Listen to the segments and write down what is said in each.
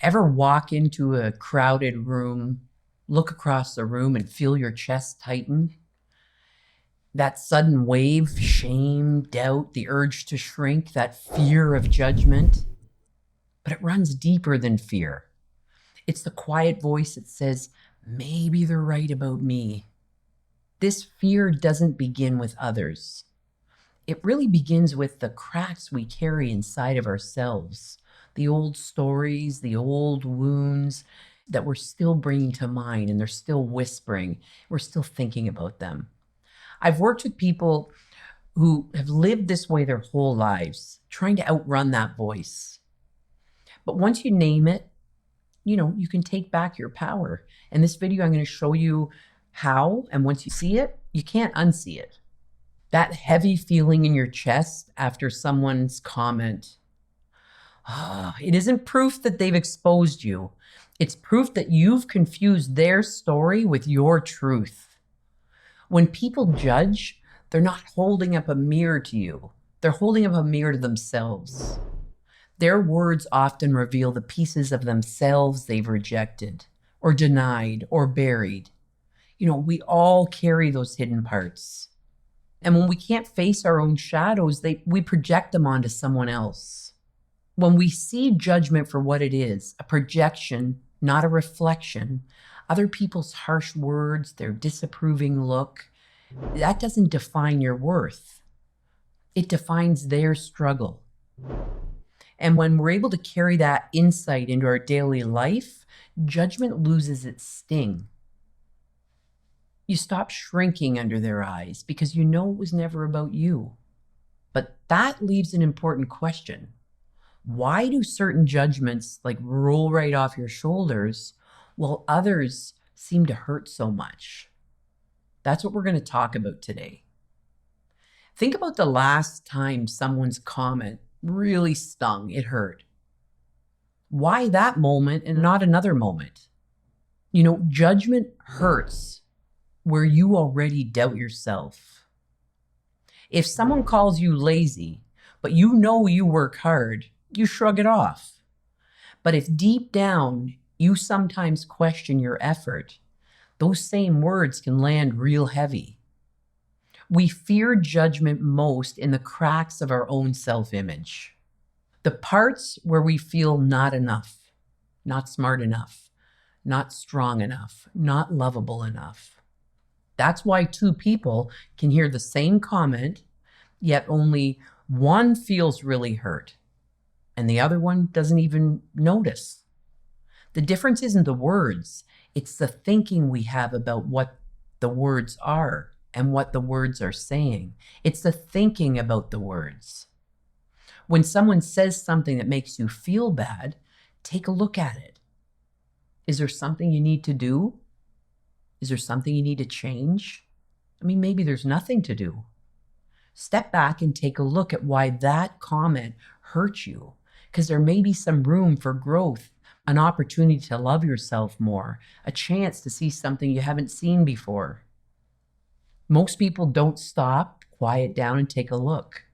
Ever walk into a crowded room, look across the room and feel your chest tighten? That sudden wave, shame, doubt, the urge to shrink, that fear of judgment. But it runs deeper than fear. It's the quiet voice that says, maybe they're right about me. This fear doesn't begin with others. It really begins with the cracks we carry inside of ourselves, the old stories, the old wounds that we're still bringing to mind, and they're still whispering. We're still thinking about them. I've worked with people who have lived this way their whole lives, trying to outrun that voice. But once you name it, you can take back your power. In this video, I'm going to show you how, and once you see it, you can't unsee it. That heavy feeling in your chest after someone's comment, it isn't proof that they've exposed you. It's proof that you've confused their story with your truth. When people judge, they're not holding up a mirror to you. They're holding up a mirror to themselves. Their words often reveal the pieces of themselves they've rejected or denied or buried. We all carry those hidden parts. And when we can't face our own shadows, we project them onto someone else. When we see judgment for what it is, a projection, not a reflection, other people's harsh words, their disapproving look, that doesn't define your worth. It defines their struggle. And when we're able to carry that insight into our daily life, judgment loses its sting. You stop shrinking under their eyes because you know it was never about you. But that leaves an important question. Why do certain judgments roll right off your shoulders while others seem to hurt so much? That's what we're going to talk about today. Think about the last time someone's comment really stung, it hurt. Why that moment and not another moment? Judgment hurts where you already doubt yourself. If someone calls you lazy, but you know you work hard, you shrug it off. But if deep down you sometimes question your effort, those same words can land real heavy. We fear judgment most in the cracks of our own self-image. The parts where we feel not enough, not smart enough, not strong enough, not lovable enough. That's why two people can hear the same comment, yet only one feels really hurt, and the other one doesn't even notice. The difference isn't the words, it's the thinking we have about what the words are and what the words are saying. It's the thinking about the words. When someone says something that makes you feel bad, take a look at it. Is there something you need to do? Is there something you need to change? Maybe there's nothing to do. Step back and take a look at why that comment hurt you, because there may be some room for growth, an opportunity to love yourself more, a chance to see something you haven't seen before. Most people don't stop, quiet down, and take a look.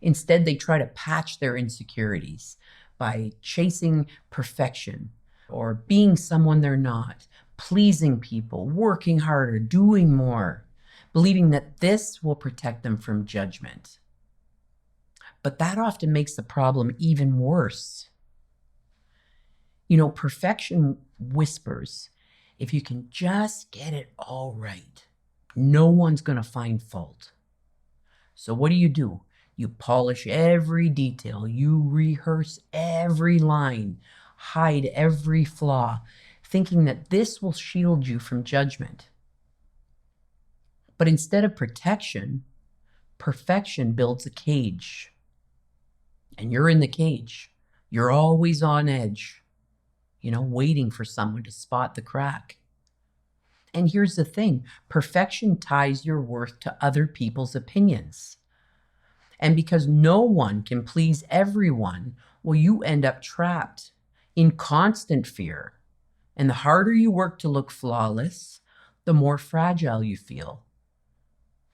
Instead, they try to patch their insecurities by chasing perfection or being someone they're not, pleasing people, working harder, doing more, believing that this will protect them from judgment. But that often makes the problem even worse. Perfection whispers, if you can just get it all right, no one's going to find fault. So what do? You polish every detail. You rehearse every line, hide every flaw, thinking that this will shield you from judgment. But instead of protection, perfection builds a cage. And you're in the cage. You're always on edge, waiting for someone to spot the crack. And here's the thing, perfection ties your worth to other people's opinions. And because no one can please everyone, you end up trapped in constant fear. And the harder you work to look flawless, the more fragile you feel.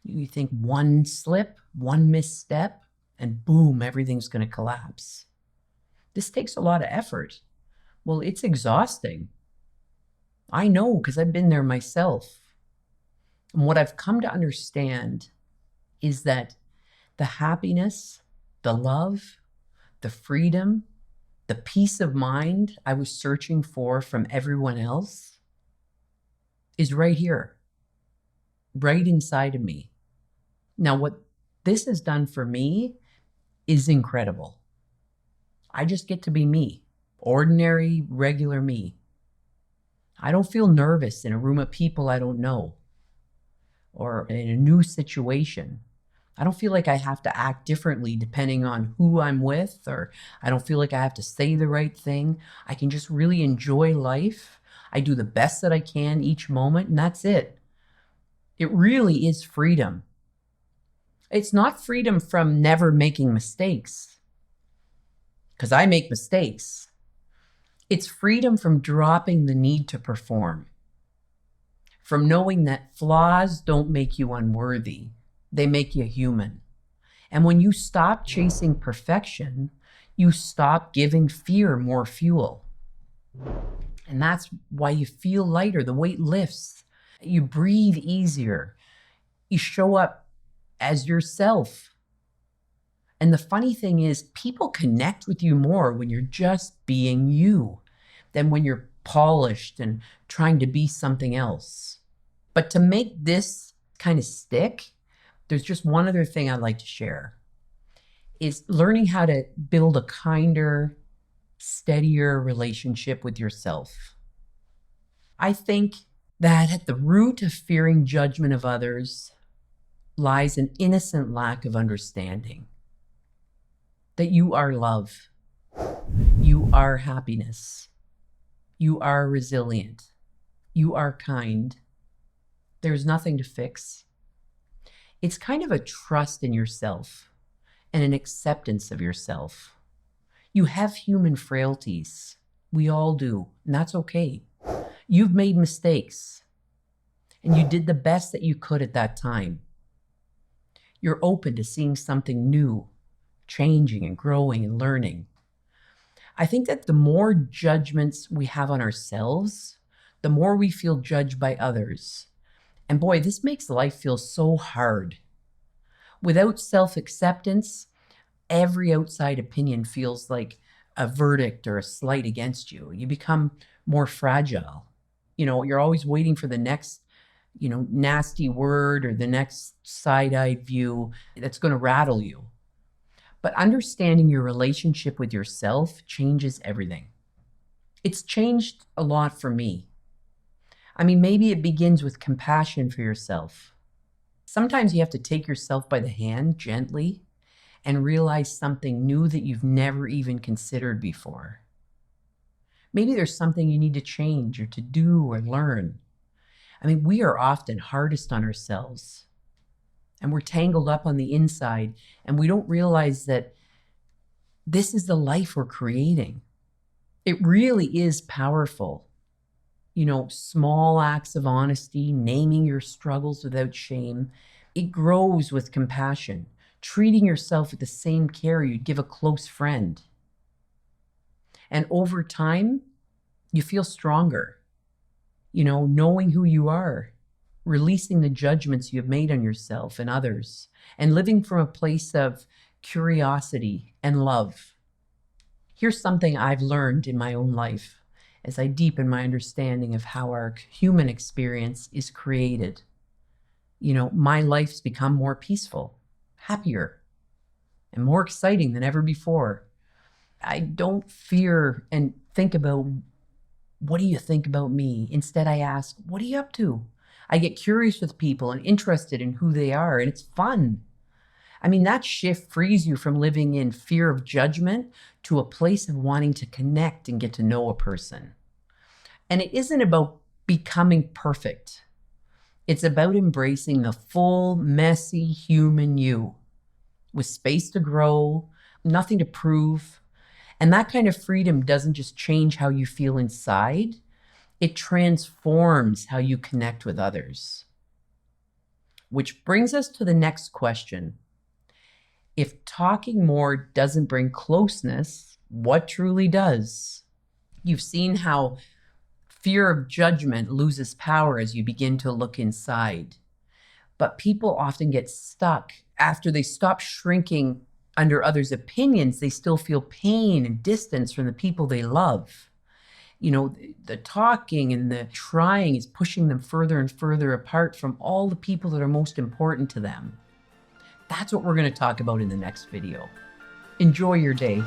You think one slip, one misstep, and boom, everything's going to collapse. This takes a lot of effort. Well, it's exhausting. I know because I've been there myself. And what I've come to understand is that the happiness, the love, the freedom, the peace of mind I was searching for from everyone else is right here, right inside of me. Now, what this has done for me is incredible. I just get to be me, ordinary, regular me. I don't feel nervous in a room of people I don't know or in a new situation. I don't feel like I have to act differently depending on who I'm with, or I don't feel like I have to say the right thing. I can just really enjoy life. I do the best that I can each moment, and that's it. It really is freedom. It's not freedom from never making mistakes, because I make mistakes. It's freedom from dropping the need to perform, from knowing that flaws don't make you unworthy, they make you human. And when you stop chasing perfection, you stop giving fear more fuel. And that's why you feel lighter, the weight lifts, you breathe easier, you show up as yourself. And the funny thing is, people connect with you more when you're just being you than when you're polished and trying to be something else. But to make this kind of stick, there's just one other thing I'd like to share, is learning how to build a kinder, steadier relationship with yourself. I think that at the root of fearing judgment of others lies an innocent lack of understanding that you are love, you are happiness, you are resilient, you are kind. There's nothing to fix. It's kind of a trust in yourself and an acceptance of yourself. You have human frailties. We all do, and that's okay. You've made mistakes, and you did the best that you could at that time. You're open to seeing something new, changing and growing and learning. I think that the more judgments we have on ourselves, the more we feel judged by others. And boy, this makes life feel so hard. Without self-acceptance, every outside opinion feels like a verdict or a slight against you. You become more fragile. You're always waiting for the next, nasty word or the next side-eyed view that's going to rattle you. But understanding your relationship with yourself changes everything. It's changed a lot for me. I mean, maybe it begins with compassion for yourself. Sometimes you have to take yourself by the hand gently and realize something new that you've never even considered before. Maybe there's something you need to change or to do or learn. I mean, we are often hardest on ourselves, and we're tangled up on the inside, and we don't realize that this is the life we're creating. It really is powerful. Small acts of honesty, naming your struggles without shame. It grows with compassion, treating yourself with the same care you'd give a close friend. And over time, you feel stronger, knowing who you are, releasing the judgments you've made on yourself and others, and living from a place of curiosity and love. Here's something I've learned in my own life as I deepen my understanding of how our human experience is created. My life's become more peaceful, happier, and more exciting than ever before. I don't fear and think about, what do you think about me? Instead, I ask, what are you up to? I get curious with people and interested in who they are, and it's fun. I mean, that shift frees you from living in fear of judgment to a place of wanting to connect and get to know a person. And it isn't about becoming perfect. It's about embracing the full, messy human you with space to grow, nothing to prove. And that kind of freedom doesn't just change how you feel inside, it transforms how you connect with others. Which brings us to the next question. If talking more doesn't bring closeness, what truly does? You've seen how fear of judgment loses power as you begin to look inside. But people often get stuck after they stop shrinking under others' opinions. They still feel pain and distance from the people they love. You know, the talking and the trying is pushing them further and further apart from all the people that are most important to them. That's what we're going to talk about in the next video. Enjoy your day.